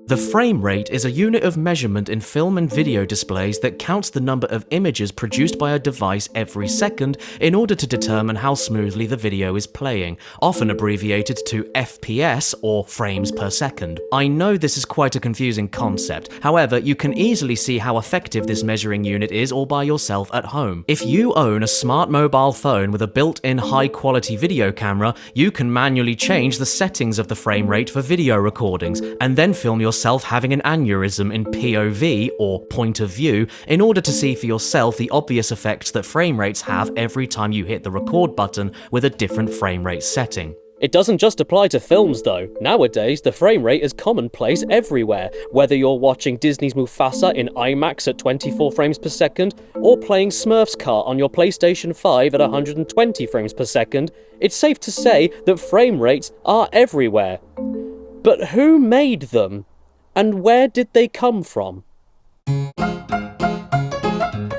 The frame rate is a unit of measurement in film and video displays that counts the number of images produced by a device every second in order to determine how smoothly the video is playing, often abbreviated to FPS or frames per second. I know this is quite a confusing concept, however, you can easily see how effective this measuring unit is all by yourself at home. If you own a smart mobile phone with a built-in high-quality video camera, you can manually change the settings of the frame rate for video recordings, and then film yourself having an aneurysm in POV, or point of view, in order to see for yourself the obvious effects that frame rates have every time you hit the record button with a different frame rate setting. It doesn't just apply to films though. Nowadays, the frame rate is commonplace everywhere, whether you're watching Disney's Mufasa in IMAX at 24 frames per second, or playing Smurfs Kart on your PlayStation 5 at 120 frames per second, it's safe to say that frame rates are everywhere. But who made them? And where did they come from?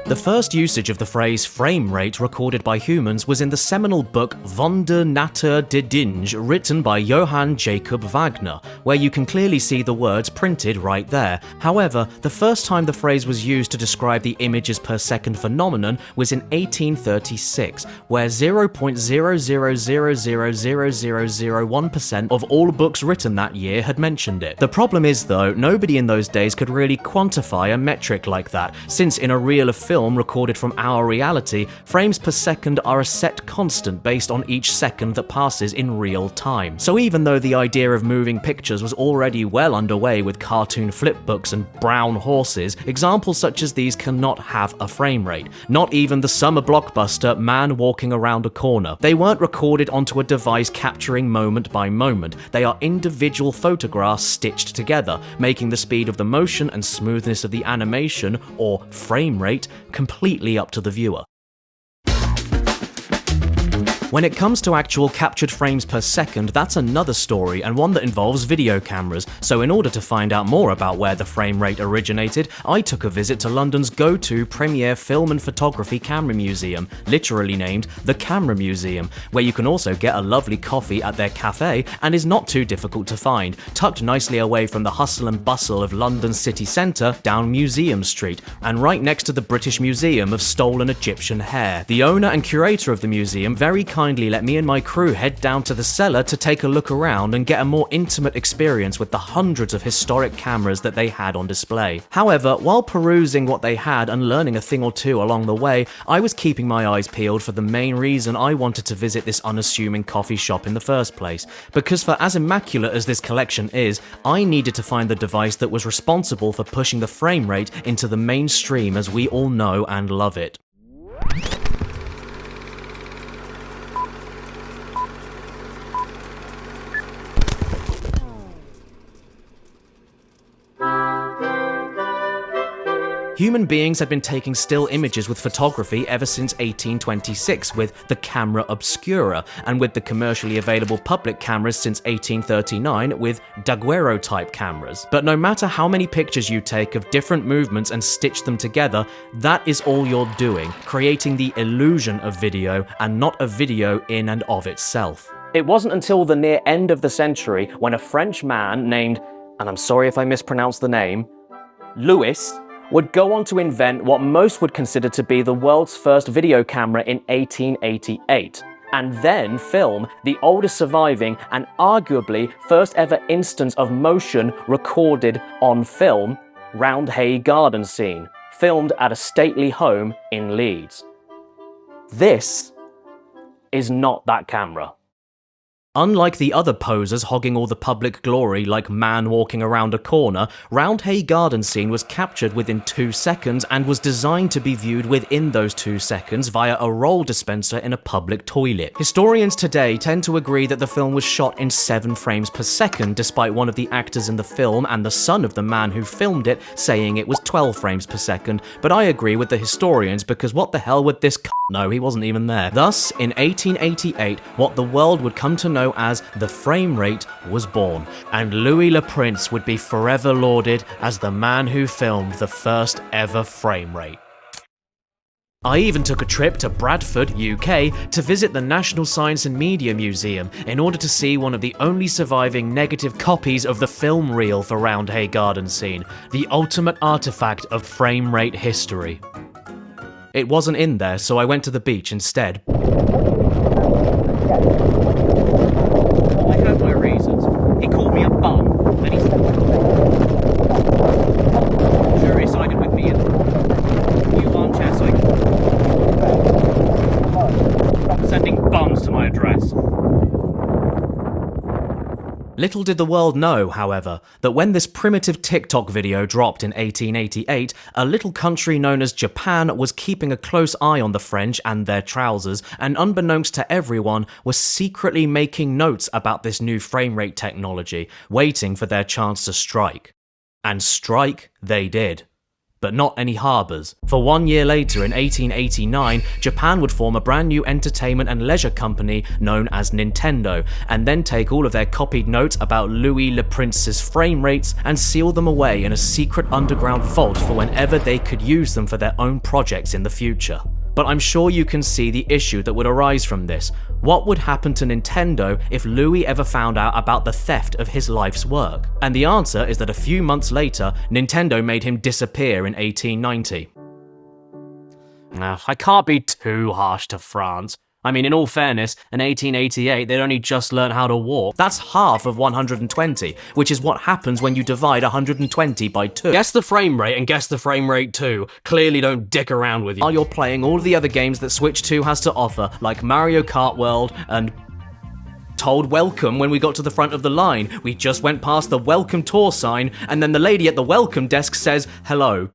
The first usage of the phrase frame rate recorded by humans was in the seminal book Von der Natur der Dinge, written by Johann Jacob Wagner, where you can clearly see the words printed right there. However, the first time the phrase was used to describe the images per second phenomenon was in 1836, where 0.0000001% of all books written that year had mentioned it. The problem is, though, nobody in those days could really quantify a metric like that, since in a reel of film recorded from our reality, frames per second are a set constant based on each second that passes in real time. So even though the idea of moving pictures was already well underway with cartoon flipbooks and brown horses, examples such as these cannot have a frame rate. Not even the summer blockbuster Man Walking Around a Corner. They weren't recorded onto a device capturing moment by moment. They are individual photographs stitched together, making the speed of the motion and smoothness of the animation, or frame rate, completely up to the viewer. When it comes to actual captured frames per second, that's another story, and one that involves video cameras. So in order to find out more about where the frame rate originated, I took a visit to London's go-to premier film and photography camera museum, literally named the Camera Museum, where you can also get a lovely coffee at their cafe and is not too difficult to find, tucked nicely away from the hustle and bustle of London's city centre down Museum Street, and right next to the British Museum of Stolen Egyptian Hair. The owner and curator of the museum very kindly let me and my crew head down to the cellar to take a look around and get a more intimate experience with the hundreds of historic cameras that they had on display. However, while perusing what they had and learning a thing or two along the way, I was keeping my eyes peeled for the main reason I wanted to visit this unassuming coffee shop in the first place. Because for as immaculate as this collection is, I needed to find the device that was responsible for pushing the frame rate into the mainstream as we all know and love it. Human beings had been taking still images with photography ever since 1826 with the camera obscura, and with the commercially available public cameras since 1839 with daguerreotype cameras. But no matter how many pictures you take of different movements and stitch them together, that is all you're doing, creating the illusion of video and not a video in and of itself. It wasn't until the near end of the century when a French man named, and I'm sorry if I mispronounce the name, Louis, would go on to invent what most would consider to be the world's first video camera in 1888, and then film the oldest surviving and arguably first ever instance of motion recorded on film, Roundhay Garden Scene, filmed at a stately home in Leeds. This is not that camera. Unlike the other posers hogging all the public glory like Man Walking Around a Corner, Roundhay Garden Scene was captured within 2 seconds and was designed to be viewed within those 2 seconds via a roll dispenser in a public toilet. Historians today tend to agree that the film was shot in 7 frames per second, despite one of the actors in the film and the son of the man who filmed it saying it was 12 frames per second, but I agree with the historians because what the hell would this know? He wasn't even there. Thus, in 1888, what the world would come to know know as the frame rate was born, and Louis Le Prince would be forever lauded as the man who filmed the first ever frame rate. I even took a trip to Bradford, UK, to visit the National Science and Media Museum in order to see one of the only surviving negative copies of the film reel for Roundhay Garden Scene, the ultimate artifact of frame rate history. It wasn't in there, so I went to the beach instead. I have my reasons. He called me a bum, then he jury sided with me in new armchair, so I'm sending bums to my address. Little did the world know, however, that when this primitive TikTok video dropped in 1888, a little country known as Japan was keeping a close eye on the French and their trousers, and unbeknownst to everyone, was secretly making notes about this new frame rate technology, waiting for their chance to strike. And strike they did. But not any harbours. For 1 year later, in 1889, Japan would form a brand new entertainment and leisure company known as Nintendo, and then take all of their copied notes about Louis Le Prince's frame rates and seal them away in a secret underground vault for whenever they could use them for their own projects in the future. But I'm sure you can see the issue that would arise from this. What would happen to Nintendo if Louis ever found out about the theft of his life's work? And the answer is that a few months later, Nintendo made him disappear in 1890. I can't be too harsh to France. I mean, in all fairness, in 1888 they'd only just learned how to walk. That's half of 120, which is what happens when you divide 120 by 2. Guess the frame rate and guess the frame rate too. Clearly don't dick around with you. While you're playing all of the other games that Switch 2 has to offer, like Mario Kart World and told welcome when we got to the front of the line. We just went past the welcome tour sign, and then the lady at the welcome desk says hello.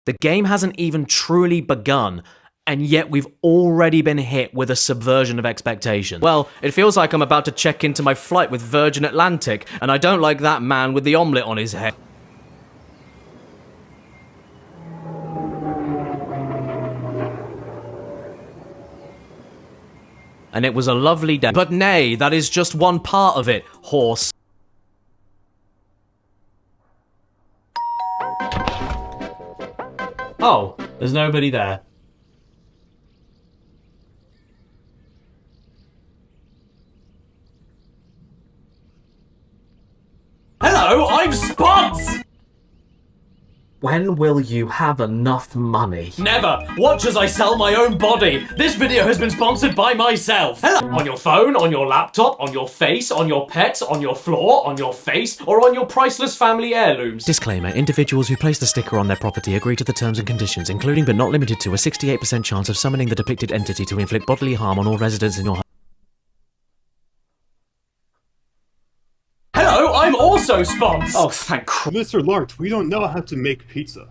The game hasn't even truly begun, and yet we've already been hit with a subversion of expectation. Well, it feels like I'm about to check into my flight with Virgin Atlantic, and I don't like that man with the omelette on his head. And it was a lovely day. But nay, that is just one part of it, horse. Oh, there's nobody there. Hello, I'm Spuds! When will you have enough money? Never! Watch as I sell my own body! This video has been sponsored by myself! Hello! On your phone, on your laptop, on your face, on your pets, on your floor, on your face, or on your priceless family heirlooms. Disclaimer, individuals who place the sticker on their property agree to the terms and conditions, including but not limited to a 68% chance of summoning the depicted entity to inflict bodily harm on all residents in your home. Hello, I'm also Spons! Oh, thank Christ. Mr. Lart, we don't know how to make pizza.